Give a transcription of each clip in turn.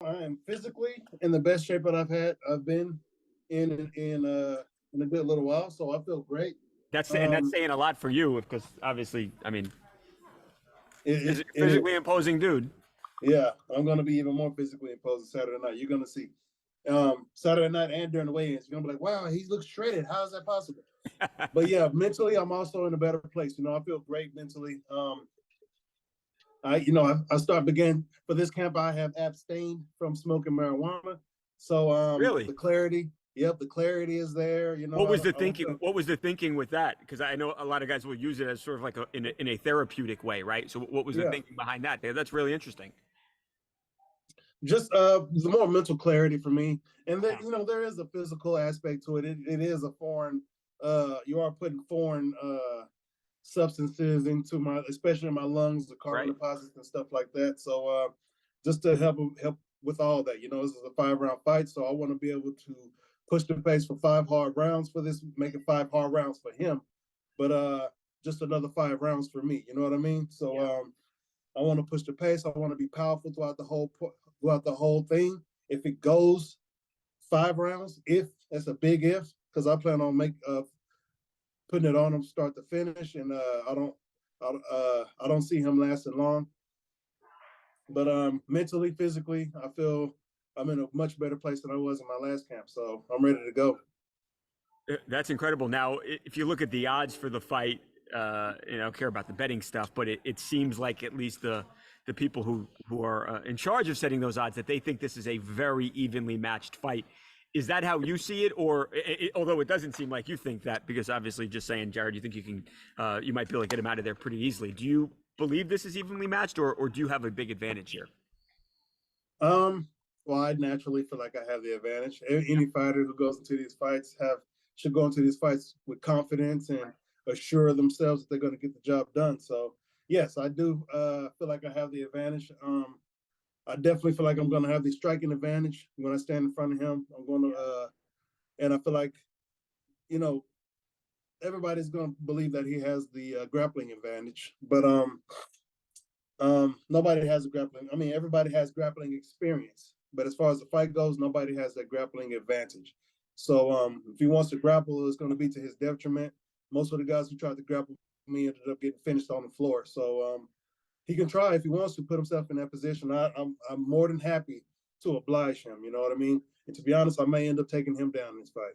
I am physically in the best shape that I've been in a good little while, so I feel great. That's Um, saying a lot for you because obviously, I mean, it physically is. imposing dude. Yeah, I'm going to be even more physically imposing Saturday night. You're going to see Saturday night and during the weigh-ins. You're going to be like, wow, he looks shredded. How is that possible? But yeah, mentally, I'm also in a better place. I feel great mentally. I began for this camp. I have abstained from smoking marijuana, so Really? the clarity. Yep, the clarity is there. What was the I don't thinking? feel. What was the thinking with that? Because I know a lot of guys will use it as sort of like in a therapeutic way, right? So what was the Yeah, thinking behind that? That's really interesting. just the more mental clarity for me, and then there is a physical aspect to it. It is a foreign. You are putting foreign substances into especially in my lungs, the carbon Right. deposits and stuff like that. So just to help with all that, this is a 5-round fight, so I want to be able to push the pace for 5 hard rounds for this, make it 5 hard rounds for him, but just another 5 rounds for me. You know what I mean? So I want to push the pace. I want to be powerful throughout the whole thing. If it goes 5 rounds, if that's a big if, because I plan on putting it on him start to finish, and I don't see him lasting long. But mentally, physically, I feel I'm in a much better place than I was in my last camp, so I'm ready to go. That's incredible. Now, if you look at the odds for the fight, I don't care about the betting stuff, but it seems like at least the people who are in charge of setting those odds that they think this is a very evenly matched fight. Is that how you see it, or although it doesn't seem like you think that, because obviously, just saying, Jared, you think you might be able to get him out of there pretty easily. Do you believe this is evenly matched, or do you have a big advantage here? Well, I naturally feel like I have the advantage. Any fighter who goes into these fights should go into these fights with confidence and assure themselves that they're going to get the job done. So yes, I do feel like I have the advantage. I definitely feel like I'm going to have the striking advantage when I stand in front of him. I'm going to, and I feel like, you know, everybody's going to believe that he has the grappling advantage, but nobody has a grappling. I mean, everybody has grappling experience, but as far as the fight goes, nobody has that grappling advantage. So if he wants to grapple, it's going to be to his detriment. Most of the guys who tried to grapple me ended up getting finished on the floor. So he can try if he wants to put himself in that position. I'm more than happy to oblige him. You know what I mean? And to be honest, I may end up taking him down in this fight.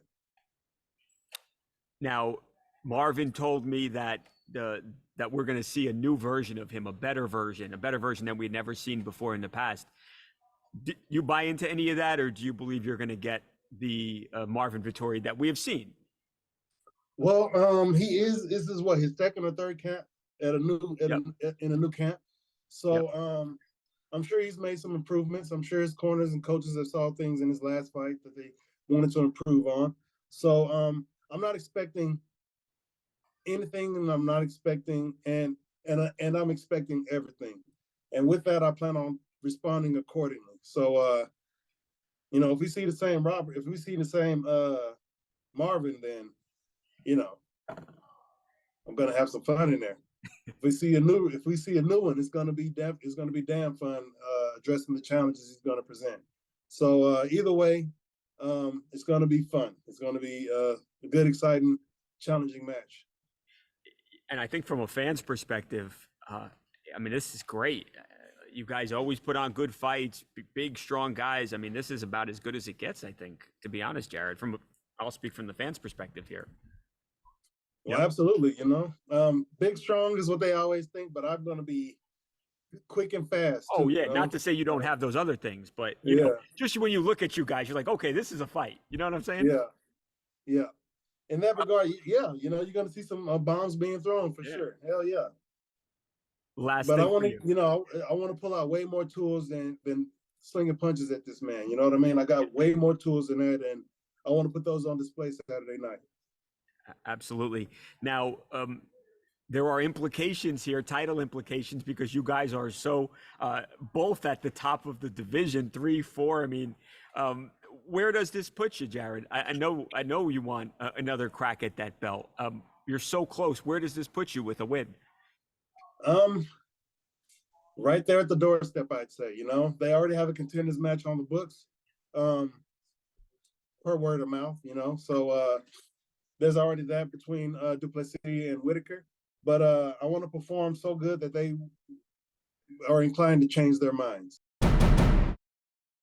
Now, Marvin told me that that we're going to see a new version of him, a better version that we'd never seen before in the past. Do you buy into any of that, or do you believe you're going to get the Marvin Vettori that we have seen? Well, he is. This is what his second or third camp at a new Yep. in a new camp. Yep. So I'm sure he's made some improvements. I'm sure his corners and coaches have saw things in his last fight that they wanted to improve on. So I'm not expecting anything, and I'm not expecting and I'm expecting everything. And with that, I plan on responding accordingly. So if we see the same Robert, if we see the same Marvin, then you know I'm gonna have some fun in there. If we see a new one, it's gonna be damn fun addressing the challenges he's gonna present. So either way, it's gonna be fun. It's gonna be a good, exciting, challenging match. And I think from a fan's perspective, I mean, this is great. You guys always put on good fights, big, strong guys. I mean, this is about as good as it gets, I think, to be honest, Jared. I'll speak from the fans' perspective here. Well, Yep. absolutely. Big strong is what they always think, but I'm gonna be quick and fast Oh too. yeah, not to say you don't have those other things, but Yeah, just when you look at you guys, you're like, okay, this is a fight. You know what I'm saying? yeah, yeah. In that regard, yeah, you're gonna see some bombs being thrown for Yeah. sure. Hell yeah. Last But I thing want for to, you. I want to pull out way more tools than slinging punches at this man. You know what I mean? I got way more tools than that, and I want to put those on display Saturday night. Absolutely. Now, there are implications here, title implications, because you guys are so both at the top of the division, 3, 4. I mean, where does this put you, Jared? I know you want another crack at that belt. You're so close. Where does this put you with a win? Um, right there at the doorstep, I'd say. They already have a contenders match on the books, per word of mouth. So there's already that between Duplessis and Whitaker. But I want to perform so good that they are inclined to change their minds.